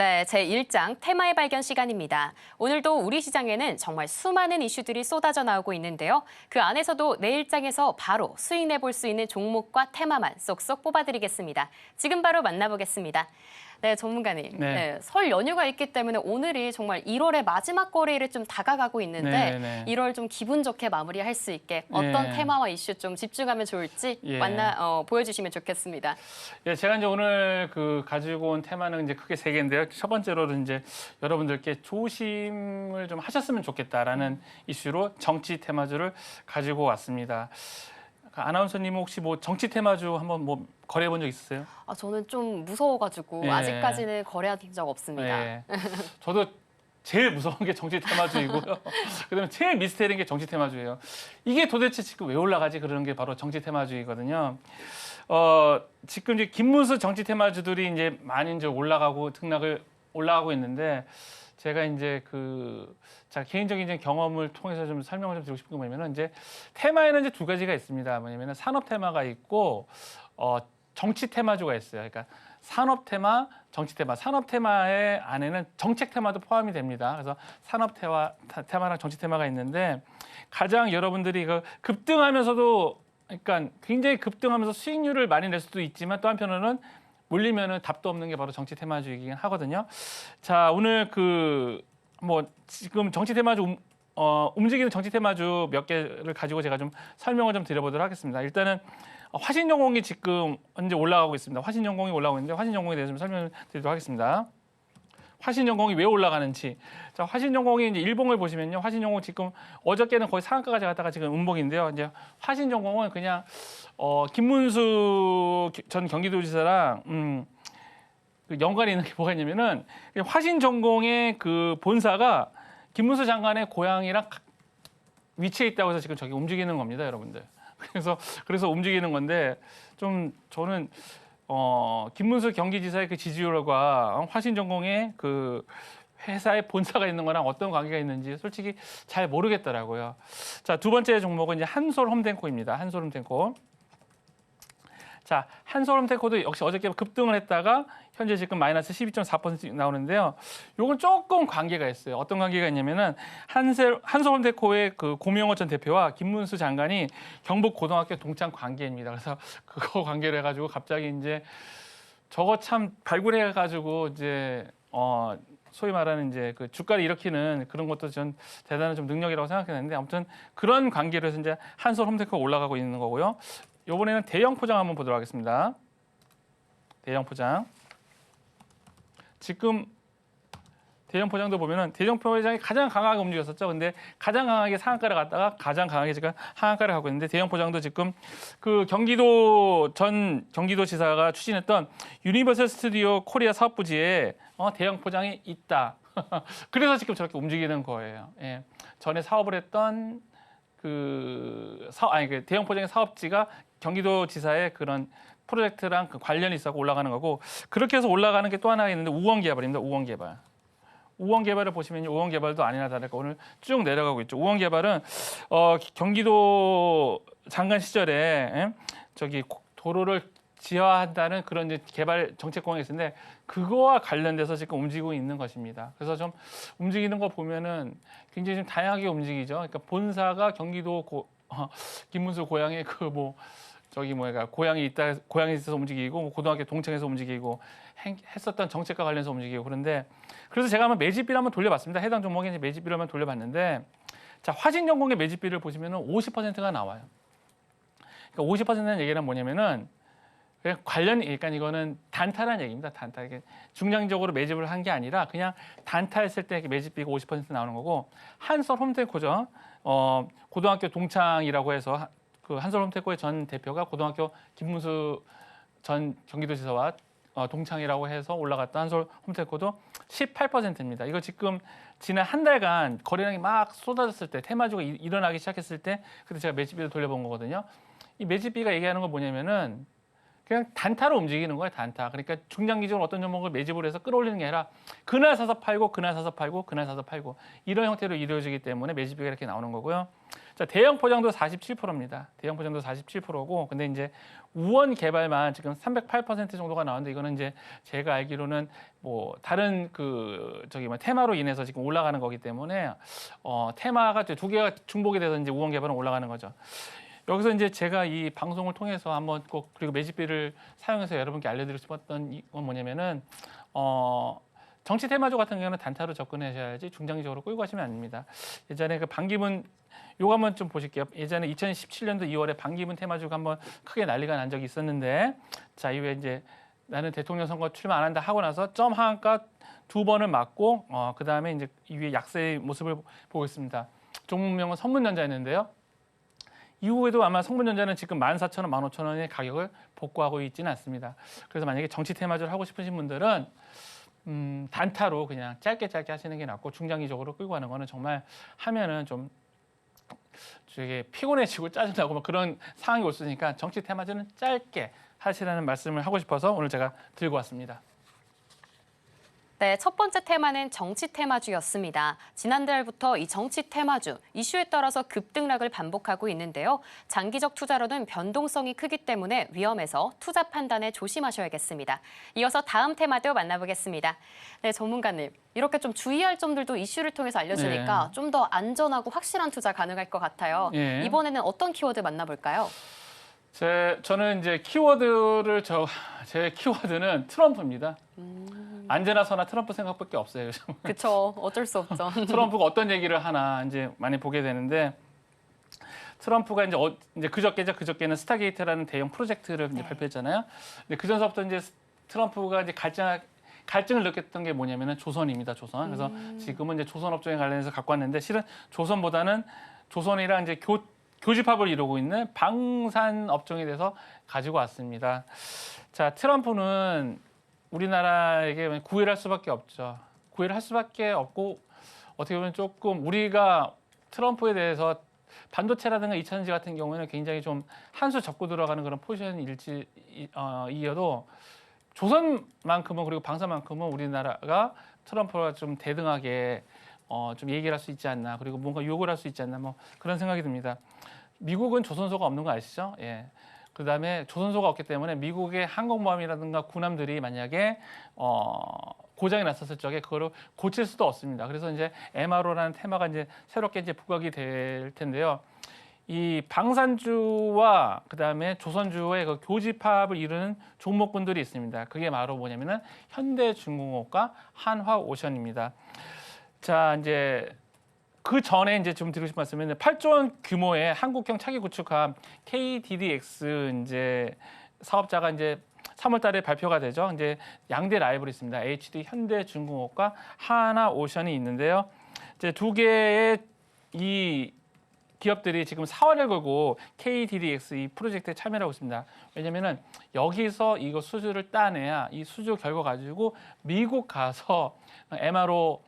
네, 제1장 테마의 발견 시간입니다. 오늘도 우리 시장에는 정말 수많은 이슈들이 쏟아져 나오고 있는데요. 그 안에서도 내일장에서 바로 수익 내볼 수 있는 종목과 테마만 쏙쏙 뽑아드리겠습니다. 지금 바로 만나보겠습니다. 네, 전문가님. 네, 설 연휴가 있기 때문에 오늘이 정말 1월의 마지막 거래일에 좀 다가가고 있는데 1월 좀 기분 좋게 마무리할 수 있게 어떤 테마와 이슈 좀 집중하면 좋을지 보여주시면 좋겠습니다. 예, 제가 이제 오늘 가지고 온 테마는 이제 크게 세 개인데요. 첫 번째로는 이제 여러분들께 조심을 좀 하셨으면 좋겠다라는 이슈로 정치 테마주를 가지고 왔습니다. 아나운서님 혹시 뭐 정치 테마주 한번 뭐 거래해 본 적 있으세요? 저는 좀 무서워가지고 아직까지는 거래한 적 없습니다. 저도 제일 무서운 게 정치 테마주이고요. 그다음에 제일 미스테리인 게 정치 테마주예요. 이게 도대체 지금 왜 올라가지? 그러는 게 바로 정치 테마주이거든요. 지금 이제 김문수 정치 테마주들이 이제 많이 이제 올라가고 있는데 제가 이제 자 개인적인 이제 경험을 통해서 좀 설명을 좀 드리고 싶은 게 뭐냐면은 이제 테마에는 이제 두 가지가 있습니다. 뭐냐면은 산업 테마가 있고 정치 테마주가 있어요. 그러니까 산업 테마, 정치 테마. 산업 테마의 안에는 정책 테마도 포함이 됩니다. 그래서 산업 테마랑 정치 테마가 있는데 가장 여러분들이 급등하면서도 그러니까 굉장히 급등하면서 수익률을 많이 낼 수도 있지만 또 한편으로는 물리면은 답도 없는 게 바로 정치 테마주이긴 하거든요. 자, 오늘 뭐 지금 정치 테마주 움직이는 정치 테마주 몇 개를 가지고 제가 좀 설명을 좀 드려보도록 하겠습니다. 일단은 화신전공이 지금 현재 올라가고 있습니다. 화신전공이 올라가고 있는데 화신전공에 대해서 좀 설명을 드리도록 하겠습니다. 화신전공이 왜 올라가는지. 자, 화신전공이 이제 일봉을 보시면요. 화신전공 지금 어저께는 거의 상한가까지 갔다가 지금 음봉인데요. 이제 화신전공은 그냥 김문수 전 경기도지사랑 연관이 있는 게 뭐가 있냐면은 화신전공의 본사가 김문수 장관의 고향이랑 위치에 있다고 해서 지금 저기 움직이는 겁니다, 여러분들. 그래서 움직이는 건데 좀 저는 김문수 경기지사의 지지율과 화신전공의 회사의 본사가 있는 거랑 어떤 관계가 있는지 솔직히 잘 모르겠더라고요. 자, 두 번째 종목은 이제 한솔홈텐코입니다. 한솔홈텐코. 자, 한솔홈텐코도 역시 어저께 급등을 했다가 현재 지금 마이너스 12.4% 나오는데요. 요건 조금 관계가 있어요. 어떤 관계가 있냐면은 한솔홈텐코의 고명호 전 대표와 김문수 장관이 경북 고등학교 동창 관계입니다. 그래서 그거 관계를 해가지고 갑자기 이제 저거 참 발굴해가지고 이제 소위 말하는 이제 주가를 일으키는 그런 것도 전 대단한 좀 능력이라고 생각했는데 아무튼 그런 관계로 해서 이제 한솔홈텐코가 올라가고 있는 거고요. 이번에는 대형 포장 한번 보도록 하겠습니다. 대형 포장. 지금 대형 포장도 보면은 대형 포장이 가장 강하게 움직였었죠. 근데 가장 강하게 상한가를 갔다가 가장 강하게 지금 하한가를 가고 있는데 대형 포장도 지금 경기도 전 경기도지사가 추진했던 유니버설 스튜디오 코리아 사업 부지에 대형 포장이 있다. 그래서 지금 저렇게 움직이는 거예요. 예. 전에 사업을 했던 대형 포장의 사업지가 경기도지사의 그런 프로젝트랑 관련이 있어서 올라가는 거고 그렇게 해서 올라가는 게 또 하나 있는데 우원개발입니다. 우원개발. 우원개발을 보시면 우원개발도 아니나 다를까 오늘 쭉 내려가고 있죠. 우원개발은 경기도 장관 시절에 저기 도로를 지하한다는 그런 이제 개발 정책공약이 있는데 그거와 관련돼서 지금 움직이고 있는 것입니다. 그래서 좀 움직이는 거 보면은 굉장히 좀 다양하게 움직이죠. 그러니까 본사가 경기도 김문수 고향에 고향이 있어서 움직이고 고등학교 동창에서 움직이고 했었던 정책과 관련해서 움직이고 그런데 그래서 제가 한번 매집비를 한번 돌려봤습니다. 해당 종목에 매집비를 한번 돌려봤는데 자 화신전공의 매집비를 보시면은 50%가 나와요. 그러니까 50%는 얘기는 뭐냐면은 그러니까 이거는 단타라는 얘기입니다. 단타. 이게 중량적으로 매집을 한 게 아니라 그냥 단타했을 때 매집비가 50% 나오는 거고 한솔홈텐코죠. 고등학교 동창이라고 해서 한솔홈텐코의 전 대표가 고등학교 김문수 전 경기도지사와 동창이라고 해서 올라갔던 한솔홈텐코도 18%입니다. 이거 지금 지난 한 달간 거래량이 막 쏟아졌을 때 테마주가 일어나기 시작했을 때 그때 제가 매집비를 돌려본 거거든요. 이 매집비가 얘기하는 건 뭐냐면은 그냥 단타로 움직이는 거예요. 단타. 그러니까 중장기적으로 어떤 종목을 매집을 해서 끌어올리는 게 아니라 그날 사서 팔고 그날 사서 팔고 그날 사서 팔고 이런 형태로 이루어지기 때문에 매집비가 이렇게 나오는 거고요. 자, 대형 포장도 47%입니다. 대형 포장도 47%고 근데 이제 우원 개발만 지금 308% 정도가 나오는데 이거는 이제 제가 알기로는 뭐 다른 그 저기 뭐 테마로 인해서 지금 올라가는 거기 때문에 테마가 두 개가 중복이 돼서 이제 우원 개발은 올라가는 거죠. 여기서 이제 제가 이 방송을 통해서 한번 꼭 그리고 매집비를 사용해서 여러분께 알려드리고 싶었던 건 뭐냐면은 정치 테마주 같은 경우는 단타로 접근하셔야지 중장기적으로 끌고 가시면 안 됩니다. 예전에 그 반기문 요거 한번 좀 보실게요. 예전에 2017년도 2월에 반기문 테마주가 한번 크게 난리가 난 적이 있었는데 자 이후에 이제 나는 대통령 선거 출마 안 한다 하고 나서 점 하한가 2번을 맞고 그 다음에 이제 이후에 약세의 모습을 보고 있습니다. 종목명은 선문전자였는데요. 이후에도 아마 성문전자는 지금 14,000원, 15,000원의 가격을 복구하고 있지는 않습니다. 그래서 만약에 정치 테마주를 하고 싶으신 분들은 단타로 그냥 짧게 하시는 게 낫고 중장기적으로 끌고 가는 거는 정말 하면은 좀 되게 피곤해지고 짜증나고 막 그런 상황이 올 수 있으니까 정치 테마주는 짧게 하시라는 말씀을 하고 싶어서 오늘 제가 들고 왔습니다. 네, 첫 번째 테마는 정치 테마주였습니다. 지난달부터 이 정치 테마주, 이슈에 따라서 급등락을 반복하고 있는데요. 장기적 투자로는 변동성이 크기 때문에 위험해서 투자 판단에 조심하셔야겠습니다. 이어서 다음 테마도 만나보겠습니다. 네, 전문가님. 이렇게 좀 주의할 점들도 이슈를 통해서 알려주니까 좀 더 안전하고 확실한 투자 가능할 것 같아요. 이번에는 어떤 키워드 만나볼까요? 저는 이제 키워드를 제 키워드는 트럼프입니다. 안제나 서나 트럼프 생각밖에 없어요. 요즘. 그렇죠. 어쩔 수 없죠. 트럼프가 어떤 얘기를 하나 이제 많이 보게 되는데 트럼프가 이제 그저께는 스타게이트라는 대형 프로젝트를 이제 발표했잖아요. 근데 그 전서부터 이제 트럼프가 이제 갈증을 느꼈던 게 뭐냐면은 조선입니다. 조선. 그래서 지금은 이제 조선 업종에 관련해서 갖고 왔는데 실은 조선보다는 조선이랑 이제 교집합을 이루고 있는 방산 업종에 대해서 가지고 왔습니다. 자, 트럼프는 우리나라에게 구애를 할 수밖에 없죠. 구애를 할 수밖에 없고 어떻게 보면 조금 우리가 트럼프에 대해서 반도체라든가 2차전지 같은 경우에는 굉장히 좀 한 수 접고 들어가는 그런 포지션이어도 조선만큼은 그리고 방산만큼은 우리나라가 트럼프와 좀 대등하게 좀 얘기를 할 수 있지 않나 그리고 뭔가 요구를 할 수 있지 않나 뭐 그런 생각이 듭니다. 미국은 조선소가 없는 거 아시죠? 예. 그다음에 조선소가 없기 때문에 미국의 항공모함이라든가 군함들이 만약에 고장이 났었을 적에 그거를 고칠 수도 없습니다. 그래서 이제 MRO라는 테마가 이제 새롭게 이제 부각이 될 텐데요. 이 방산주와 그다음에 조선주의 그 교집합을 이루는 종목군들이 있습니다. 그게 바로 뭐냐면은 현대중공업과 한화오션입니다. 자, 이제 그 전에 이제 좀 드리고 싶은 말씀은 8조 원 규모의 한국형 차기 구축함 KDDX 이제 사업자가 이제 3월달에 발표가 되죠. 이제 양대 라이벌이 있습니다. HD 현대중공업과 하나오션이 있는데요. 이제 두 개의 이 기업들이 지금 사활을 걸고 KDDX 이 프로젝트에 참여를 하고 있습니다. 왜냐면은 여기서 이거 수주를 따내야 이 수주 결과 가지고 미국 가서 MRO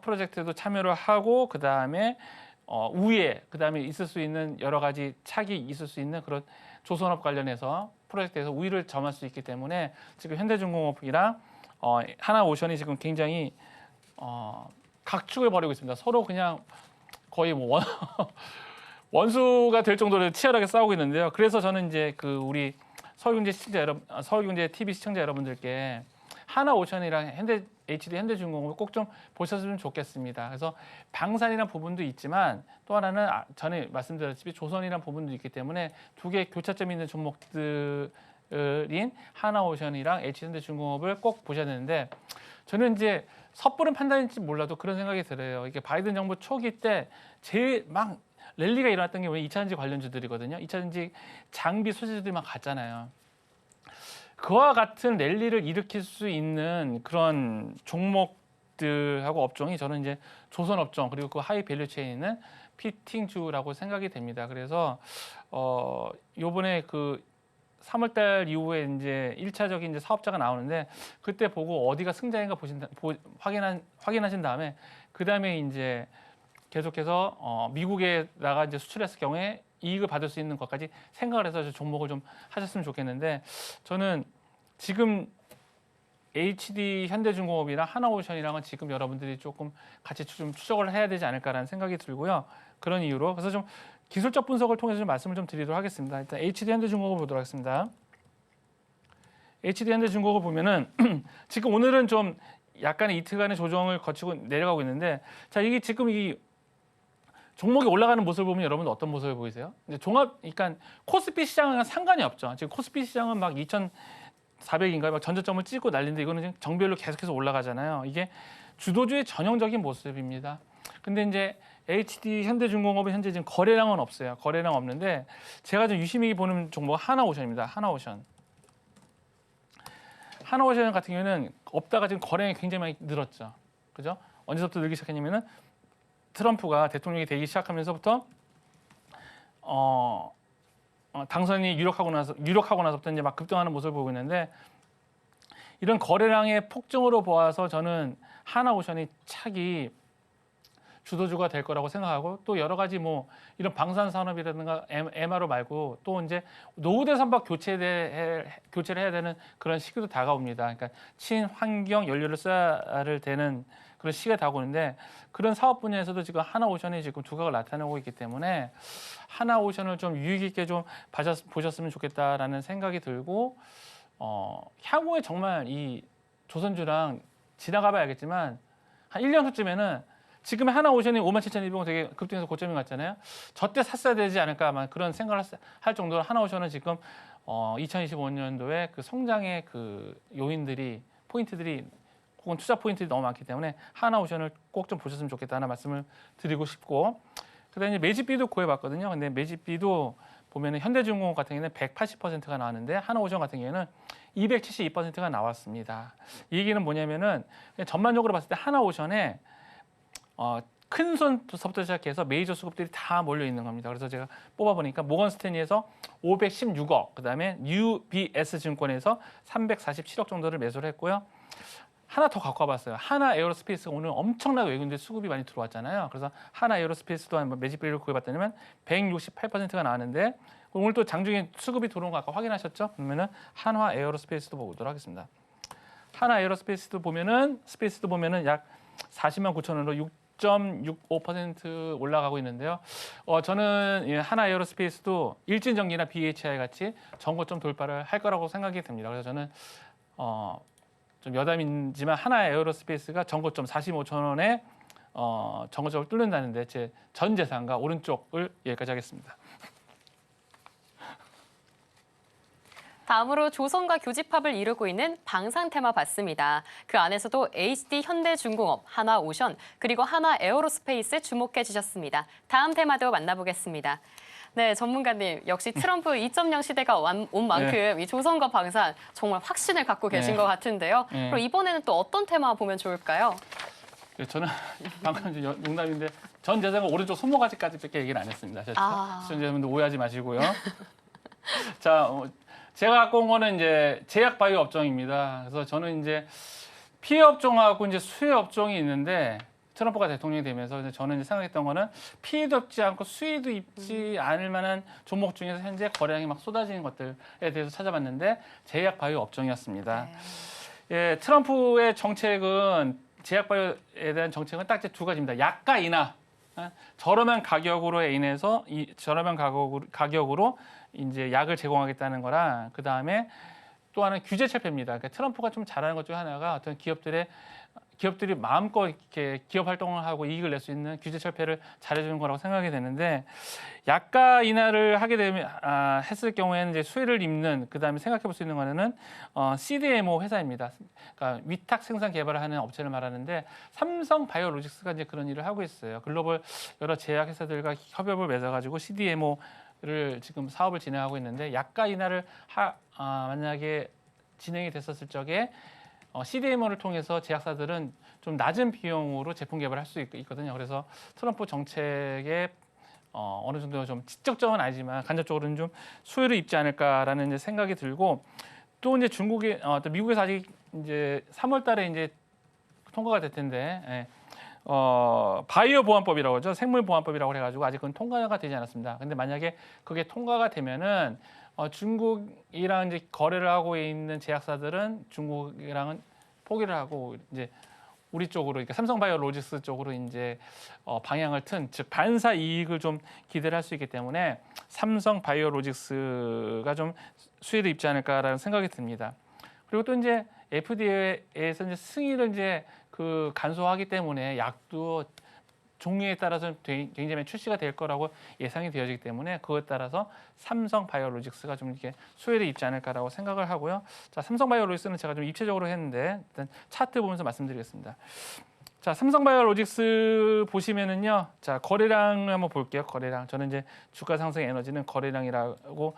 프로젝트도 참여를 하고 그다음에 우회 그다음에 있을 수 있는 여러 가지 차기 있을 수 있는 그런 조선업 관련해서 프로젝트에서 우위를 점할 수 있기 때문에 지금 현대중공업이랑 하나오션이 지금 굉장히 각축을 벌이고 있습니다. 서로 그냥 거의 뭐 원수가 될 정도로 치열하게 싸우고 있는데요. 그래서 저는 이제 그 우리 서울경제 TV 시청자 여러분들께 하나오션이랑 HD 현대중공업을 꼭 좀 보셨으면 좋겠습니다. 그래서 방산이라는 부분도 있지만 또 하나는 전에 말씀드렸다시피 조선이라는 부분도 있기 때문에 두 개의 교차점이 있는 종목들인 하나오션이랑 HD 현대중공업을 꼭 보셔야 되는데 저는 이제 섣부른 판단인지 몰라도 그런 생각이 들어요. 이게 바이든 정부 초기 때 제일 막 랠리가 일어났던 게 2차전지 관련주들이거든요. 2차전지 장비 소재들이 막 갔잖아요. 그와 같은 랠리를 일으킬 수 있는 그런 종목들하고 업종이 저는 이제 조선 업종 그리고 그 하이 밸류 체인에 있는 피팅주라고 생각이 됩니다. 그래서 요번에 그 3월달 이후에 이제 1차적인 이제 사업자가 나오는데 그때 보고 어디가 승자인가 확인하신 다음에 그 다음에 이제 계속해서 미국에다가 이제 수출했을 경우에 이익을 받을 수 있는 것까지 생각을 해서 종목을 좀 하셨으면 좋겠는데 저는 지금 HD 현대중공업이랑 하나오션이랑은 지금 여러분들이 조금 같이 좀 추적을 해야 되지 않을까라는 생각이 들고요. 그런 이유로 그래서 좀 기술적 분석을 통해서 좀 말씀을 좀 드리도록 하겠습니다. 일단 HD 현대중공업을 보도록 하겠습니다. HD 현대중공업을 보면은 지금 오늘은 좀 약간의 이틀간의 조정을 거치고 내려가고 있는데 자 이게 지금 이 종목이 올라가는 모습을 보면 여러분 어떤 모습을 보이세요? 이제 그러니까 코스피 시장은 상관이 없죠. 지금 코스피 시장은 막 2,400인가요? 막 전저점을 찍고 난리인데 이거는 지금 정별로 계속해서 올라가잖아요. 이게 주도주의 전형적인 모습입니다. 근데 이제 HD 현대중공업은 현재 지금 거래량은 없어요. 거래량 없는데 제가 좀 유심히 보는 종목은 하나오션입니다. 하나오션. 하나오션 같은 경우에는 없다가 지금 거래량이 굉장히 많이 늘었죠. 그죠? 언제부터 늘기 시작했냐면은 트럼프가 대통령이 되기 시작하면서부터 당선이 유력하고 나서부터 이제 막 급등하는 모습을 보고 있는데 이런 거래량의 폭증으로 보아서 저는 하나오션이 차기 주도주가 될 거라고 생각하고 또 여러 가지 뭐 이런 방산 산업이라든가 MRO 말고 또 이제 노후대 선박 교체를 해야 되는 그런 시기도 다가옵니다. 그러니까 친환경 연료를 써야 되는 그런 시기가 다가오는데 그런 사업 분야에서도 지금 하나오션이 지금 두각을 나타내고 있기 때문에 하나오션을 좀 유익 있게 좀 보셨으면 좋겠다라는 생각이 들고 향후에 정말 이 조선주랑 지나가봐야 알겠지만 한 1년 후쯤에는 지금의 하나오션이 57,200원 되게 급등해서 고점이 갔잖아요. 저때 샀어야 되지 않을까 아마 그런 생각을 할 정도로 하나오션은 지금 2025년도에 그 성장의 그 요인들이 포인트들이 혹은 투자 포인트들이 너무 많기 때문에 하나오션을 꼭 좀 보셨으면 좋겠다는 말씀을 드리고 싶고 그다음에 매집비도 구해봤거든요. 근데 매집비도 보면은 현대중공업 같은 경우에는 180%가 나왔는데 하나오션 같은 경우에는 272%가 나왔습니다. 이 얘기는 뭐냐면은 전반적으로 봤을 때 하나오션에 큰 손부터 시작해서 메이저 수급들이 다 몰려 있는 겁니다. 그래서 제가 뽑아보니까 모건 스탠리에서 516억, 그다음에 UBS 증권에서 347억 정도를 매수를 했고요. 하나 더 갖고 와봤어요. 하나 에어로스페이스가 오늘 엄청나게 외국인들 수급이 많이 들어왔잖아요. 그래서 하나 에어로스페이스도 한번 매집비를 구해봤더니 168%가 나왔는데 오늘 또 장중에 수급이 들어온 거 아까 확인하셨죠? 그러면은 한화 에어로스페이스도 보도록 하겠습니다. 하나 에어로스페이스도 보면은 약 40만 9천 원으로 6.65% 올라가고 있는데요. 저는 하나 에어로스페이스도 일진전기나 BHI 같이 전고점 돌파를 할 거라고 생각이 듭니다. 그래서 저는 좀 여담이지만 하나 에어로스페이스가 전고점 45천 원에 전고점을 뚫는다는데 제 전 재산과 오른쪽을 여기까지 하겠습니다. 다음으로 조선과 교집합을 이루고 있는 방산 테마 봤습니다. 그 안에서도 HD 현대중공업, 하나오션, 그리고 하나 에어로스페이스 주목해 주셨습니다. 다음 테마도 만나보겠습니다. 네, 전문가님 역시 트럼프 2.0 시대가 온 만큼 이 조선과 방산 정말 확신을 갖고 계신 것 같은데요. 그럼 이번에는 또 어떤 테마 보면 좋을까요? 저는 방금 농담인데 전 재산과 오른쪽 손모가지까지밖에 얘기는 안 했습니다. 시청자분들 오해하지 마시고요. 자, 제가 갖고 온 거는 이제 제약 바이오 업종입니다. 그래서 저는 이제 피해 업종하고 이제 수혜 업종이 있는데 트럼프가 대통령이 되면서 이제 저는 이제 생각했던 거는 피해도 입지 않고 수혜도 입지 않을 만한 종목 중에서 현재 거래량이 막 쏟아지는 것들에 대해서 찾아봤는데 제약 바이오 업종이었습니다. 예, 트럼프의 정책은 제약 바이오에 대한 정책은 딱 두 가지입니다. 약가 인하. 저렴한 가격으로 인해서 저렴한 가격으로 이제 약을 제공하겠다는 거랑 그 다음에 또 하나는 규제 철폐입니다. 그러니까 트럼프가 좀 잘하는 것 중 하나가 어떤 기업들이 마음껏 이렇게 기업 활동을 하고 이익을 낼 수 있는 규제 철폐를 잘해주는 거라고 생각이 되는데 약가 인하를 하게 되면 했을 경우에는 이제 수혜를 입는 그 다음에 생각해 볼 수 있는 거는 CDMO 회사입니다. 그러니까 위탁 생산 개발을 하는 업체를 말하는데 삼성 바이오로직스가 이제 그런 일을 하고 있어요. 글로벌 여러 제약 회사들과 협업을 맺어가지고 CDMO를 지금 사업을 진행하고 있는데 약가 인하를 만약에 진행이 됐었을 적에 CDMO를 통해서 제약사들은 좀 낮은 비용으로 제품 개발을 할 수 있거든요. 그래서 트럼프 정책에 어느 정도 좀 직접적은 아니지만 간접적으로는 좀 수혜를 입지 않을까라는 이제 생각이 들고 또 이제 또 미국에서 아직 이제 3월달에 이제 통과가 될 텐데 바이오 보안법이라고 하죠. 생물 보안법이라고 해가지고 아직은 통과가 되지 않았습니다. 근데 만약에 그게 통과가 되면은 중국이랑 이제 거래를 하고 있는 제약사들은 중국이랑은 포기를 하고 이제 우리 쪽으로, 그러니까 삼성바이오로직스 쪽으로 이제 방향을 튼, 즉 반사 이익을 좀 기대를 할 수 있기 때문에 삼성바이오로직스가 좀 수혜를 입지 않을까라는 생각이 듭니다. 그리고 또 이제 FDA에서 이제 승인을 이제 그 간소화하기 때문에 약도 종류에 따라서 굉장히 출시가 될 거라고 예상이 되어지기 때문에 그것에 따라서 삼성바이오로직스가 좀 이렇게 수혜를 입지 않을까라고 생각을 하고요. 자, 삼성바이오로직스는 제가 좀 입체적으로 했는데 일단 차트 보면서 말씀드리겠습니다. 자, 삼성바이오로직스 보시면은요. 자, 거래량을 한번 볼게요. 거래량. 저는 이제 주가 상승 에너지는 거래량이라고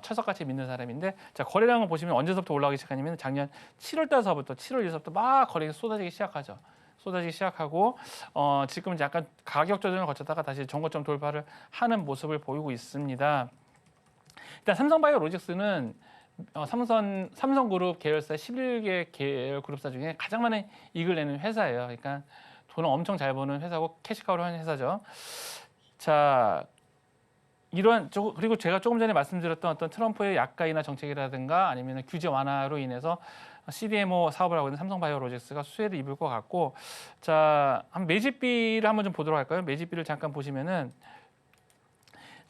철석같이 믿는 사람인데, 자, 거래량을 보시면 언제서부터 올라가기 시작하냐면 작년 7월 달서부터 7월 1일서부터 막 거래가 쏟아지기 시작하죠. 쏟아지기 시작하고 지금 약간 가격 조정을 거쳤다가 다시 전고점 돌파를 하는 모습을 보이고 있습니다. 일단 삼성바이오로직스는 삼성그룹 계열사 11개 계열 그룹사 중에 가장 많은 이익을 내는 회사예요. 그러니까 돈을 엄청 잘 버는 회사고 캐시카우를 하는 회사죠. 자, 그리고 제가 조금 전에 말씀드렸던 어떤 트럼프의 약가이나 정책이라든가 아니면 규제 완화로 인해서 CDMO 사업을 하고 있는 삼성바이오로직스가 수혜를 입을 것 같고, 자, 매집비를 한번 좀 보도록 할까요? 매집비를 잠깐 보시면은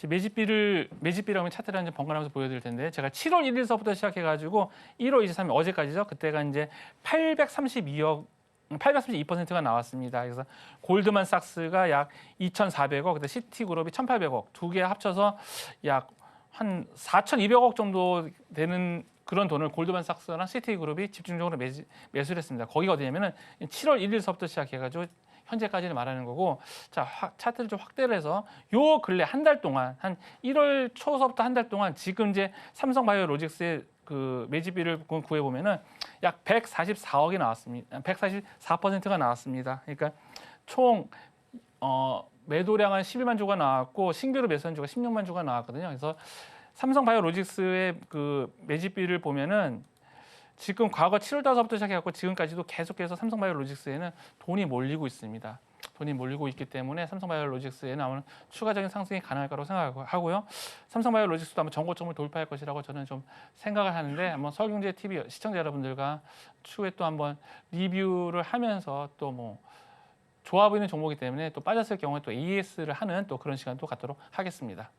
매집비라면 차트를 한번 번갈아가면서 보여드릴 텐데, 제가 7월 1일서부터 시작해가지고 1월 23일 어제까지죠. 그때가 이제 832%가 나왔습니다. 그래서 골드만삭스가 약 2,400억, 그다음 시티그룹이 1,800억, 두 개 합쳐서 약 한 4,200억 정도 되는 그런 돈을 골드만삭스랑 시티그룹이 집중적으로 매수를 했습니다. 거기가 어디냐면은 7월 1일서부터 시작해가지고 현재까지는 말하는 거고, 자, 차트를 좀 확대를 해서 요 근래 한 달 동안, 한 1월 초서부터 한 달 동안 지금 이제 삼성바이오로직스의 그 매집비를 구해 보면은 약 144억이 나왔습니다. 144%가 나왔습니다. 그러니까 총 매도량 한 11만 주가 나왔고 신규로 매수한 주가 16만 주가 나왔거든요. 그래서 삼성바이오로직스의 그 매집비를 보면은 지금 과거 7월 달서부터 시작해갖고 지금까지도 계속해서 삼성바이오로직스에는 돈이 몰리고 있습니다. 돈이 몰리고 있기 때문에 삼성바이오로직스에 나오는 추가적인 상승이 가능할 거라고 생각하고요. 삼성바이오로직스도 아마 전고점을 돌파할 것이라고 저는 좀 생각을 하는데, 한번 서울경제TV 시청자 여러분들과 추후에 또 한번 리뷰를 하면서 또 뭐 좋아 보이는 종목이기 때문에 또 빠졌을 경우에 또 AS를 하는 또 그런 시간도 갖도록 하겠습니다.